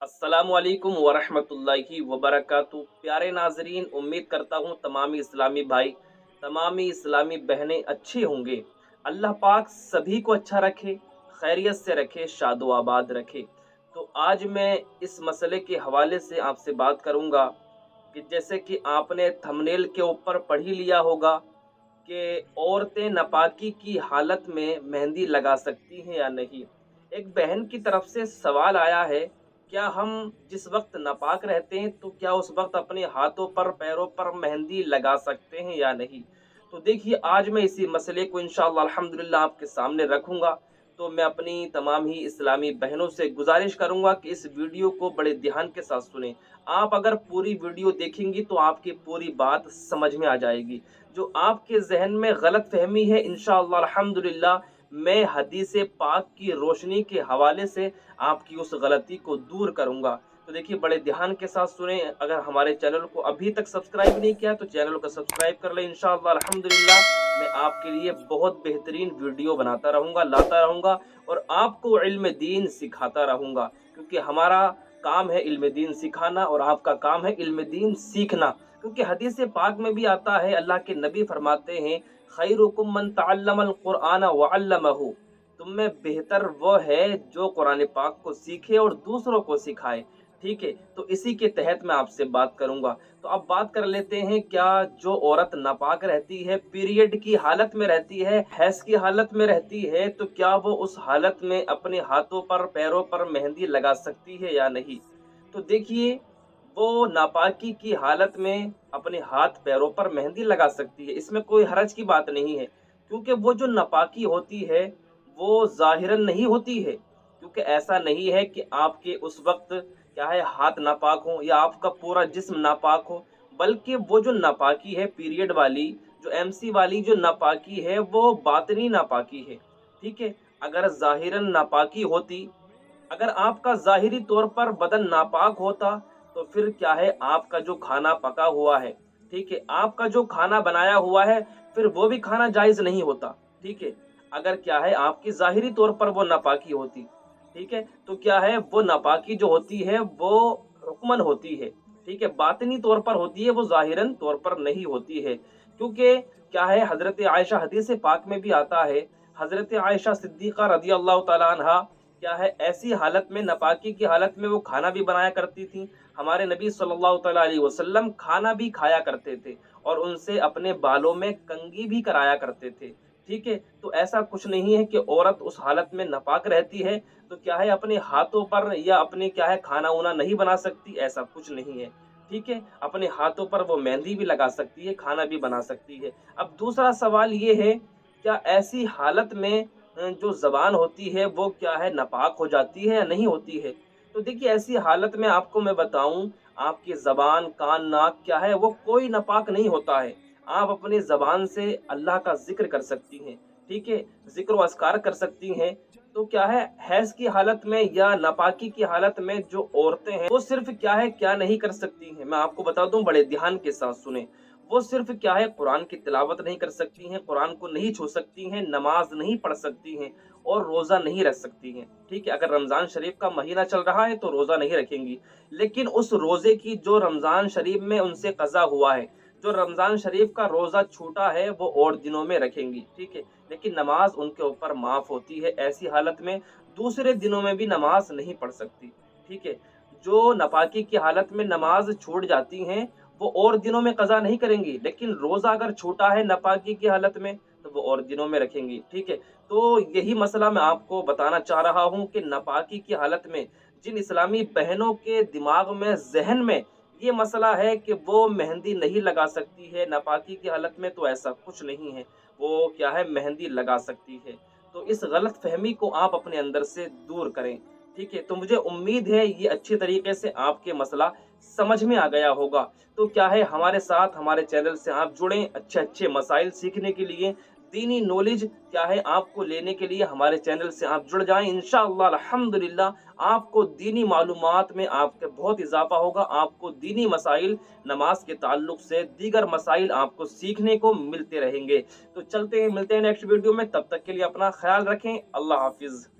अस्सलामुअलैकुम वरहमतुल्लाहि वबरकातुहू। प्यारे नाजरीन, उम्मीद करता हूँ तमामी इस्लामी भाई, तमामी इस्लामी बहनें अच्छे होंगे। अल्लाह पाक सभी को अच्छा रखे, खैरियत से रखे, शादो आबाद रखे। तो आज मैं इस मसले के हवाले से आपसे बात करूँगा कि जैसे कि आपने थंबनेल के ऊपर पढ़ ही लिया होगा कि औरतें नापाकी की हालत में मेहंदी लगा सकती हैं या नहीं। एक बहन की तरफ से सवाल आया है, क्या हम जिस वक्त नापाक रहते हैं तो क्या उस वक्त अपने हाथों पर पैरों पर मेहंदी लगा सकते हैं या नहीं। तो देखिए, आज मैं इसी मसले को इंशाअल्लाह अल्हम्दुलिल्लाह आपके सामने रखूंगा। तो मैं अपनी तमाम ही इस्लामी बहनों से गुजारिश करूंगा कि इस वीडियो को बड़े ध्यान के साथ सुनें। आप अगर पूरी वीडियो देखेंगी तो आपकी पूरी बात समझ में आ जाएगी। जो आपके ज़हन में गलतफ़हमी है, इंशाअल्लाह अल्हम्दुलिल्लाह मैं हदीस पाक की रोशनी के हवाले से आपकी उस गलती को दूर करूँगा। तो देखिए, बड़े ध्यान के साथ सुनें। अगर हमारे चैनल को अभी तक सब्सक्राइब नहीं किया तो चैनल को सब्सक्राइब कर लें। इंशाअल्लाह अल्हम्दुलिल्लाह मैं आपके लिए बहुत बेहतरीन वीडियो बनाता रहूँगा, लाता रहूँगा और आपको इल्म दीन सिखाता रहूँगा, क्योंकि हमारा काम है इल्म दीन सिखाना और आपका काम है इल्म दीन सीखना। क्योंकि हदीस पाक में भी आता है, अल्लाह के नबी फरमाते हैं, खैरुकुम मन तअल्लमल कुरआन व अल्लमहु। तुम में बेहतर वो है जो कुरान पाक को सीखे और दूसरों को सिखाए। ठीक है, तो इसी के तहत मैं आपसे बात करूंगा। तो अब बात कर लेते हैं, क्या जो औरत नापाक रहती है, पीरियड की हालत में रहती है, हैज की हालत में रहती है, तो क्या वो उस हालत में अपने हाथों पर पैरों पर मेहंदी लगा सकती है या नहीं। तो देखिए, वो नापाकी की हालत में अपने हाथ पैरों पर मेहंदी लगा सकती है, इसमें कोई हरज की बात नहीं है। क्योंकि वो जो नापाकी होती है वो ज़ाहिरन नहीं होती है। क्योंकि ऐसा नहीं है कि आपके उस वक्त क्या है हाथ नापाक हो या आपका पूरा जिस्म नापाक हो, बल्कि वो जो नापाकी है पीरियड वाली, जो एमसी वाली जो नापाकी है, वो बातनी नापाकी है। ठीक है, अगर ज़ाहिरन नापाकी होती, अगर आपका ज़ाहिरी तौर पर बदन नापाक होता, तो फिर क्या है, आपका जो खाना पका हुआ है, ठीक है, आपका जो खाना बनाया हुआ है, फिर वो भी खाना जायज़ नहीं होता। ठीक है, अगर क्या है आपकी ज़ाहिरी तौर पर वो नापाकी होती, ठीक है, तो क्या है वो नापाकी जो होती है वो हुक्मन होती है। ठीक है, बातिनी तौर पर होती है, वो ज़ाहिरन तौर पर नहीं होती है। क्योंकि क्या है, हज़रत आयशा हदीस पाक में भी आता है, हज़रत आयशा सिद्दीक़ा रज़ी अल्लाह तआला अन्हा क्या है ऐसी हालत में, नापाकी की हालत में वो खाना भी बनाया करती थी। हमारे नबी सल्लल्लाहु तआला अलैहि वसल्लम खाना भी खाया करते थे और उनसे अपने बालों में कंघी भी कराया करते थे। ठीक है, तो ऐसा कुछ नहीं है कि औरत उस हालत में नापाक रहती है तो क्या है अपने हाथों पर या अपने क्या है खाना उना नहीं बना सकती, ऐसा कुछ नहीं है। ठीक है, अपने हाथों पर वो मेहंदी भी लगा सकती है, खाना भी बना सकती है। अब दूसरा सवाल ये है, क्या ऐसी हालत में जो ज़बान होती है वो क्या है नापाक हो जाती है या नहीं होती है। तो देखिए, ऐसी हालत में आपको मैं बताऊं, आपकी ज़बान, कान, नाक क्या है वो कोई नापाक नहीं होता है। आप अपनी ज़बान से अल्लाह का जिक्र कर सकती हैं। ठीक है, जिक्र व अस्कार कर सकती हैं। तो क्या है, हैज़ की हालत में या नापाकी की हालत में जो औरतें हैं वो सिर्फ क्या है क्या नहीं कर सकती हैं, मैं आपको बता दूं, बड़े ध्यान के साथ सुने। वो सिर्फ क्या है कुरान की तिलावत नहीं कर सकती हैं, कुरान को नहीं छू सकती हैं, नमाज नहीं पढ़ सकती हैं और रोज़ा नहीं रख सकती हैं। ठीक है, अगर रमज़ान शरीफ का महीना चल रहा है तो रोज़ा नहीं रखेंगी, लेकिन उस रोज़े की जो रमज़ान शरीफ में उनसे क़ज़ा हुआ है, जो रमज़ान शरीफ का रोज़ा छूटा है, वो और दिनों में रखेंगी। ठीक है, लेकिन नमाज उनके ऊपर माफ़ होती है। ऐसी हालत में दूसरे दिनों में भी नमाज नहीं पढ़ सकती। ठीक है, जो नापाकी की हालत में नमाज छूट जाती हैं वो और दिनों में कज़ा नहीं करेंगी, लेकिन रोज़ा अगर छूटा है नापाकी की हालत में तो वो और दिनों में रखेंगी। ठीक है, तो यही मसला मैं आपको बताना चाह रहा हूँ कि नापाकी की हालत में जिन इस्लामी बहनों के दिमाग में, ज़हन में ये मसला है कि वो मेहंदी नहीं लगा सकती है नापाकी की हालत में, तो ऐसा कुछ नहीं है, वो क्या है मेहंदी लगा सकती है। तो इस गलतफ़हमी को आप अपने अंदर से दूर करें। ठीक है, तो मुझे उम्मीद है ये अच्छी तरीके से आपके मसला समझ में आ गया होगा। तो क्या है, हमारे साथ हमारे चैनल से आप जुड़ें, अच्छे-अच्छे मसाइल सीखने के लिए, दीनी नॉलेज क्या है आपको लेने के लिए हमारे चैनल से आप जुड़ जाएँ। इंशाअल्लाह अल्हम्दुलिल्लाह आपको दीनी मालूमात में आपके बहुत इज़ाफ़ा होगा, आपको दीनी मसाइल, नमाज़ के ताल्लुक से दीगर मसाइल आपको सीखने को मिलते रहेंगे। तो चलते हैं, मिलते हैं नेक्स्ट वीडियो में, तब तक के लिए अपना ख़्याल रखें। अल्लाह हाफ़िज़।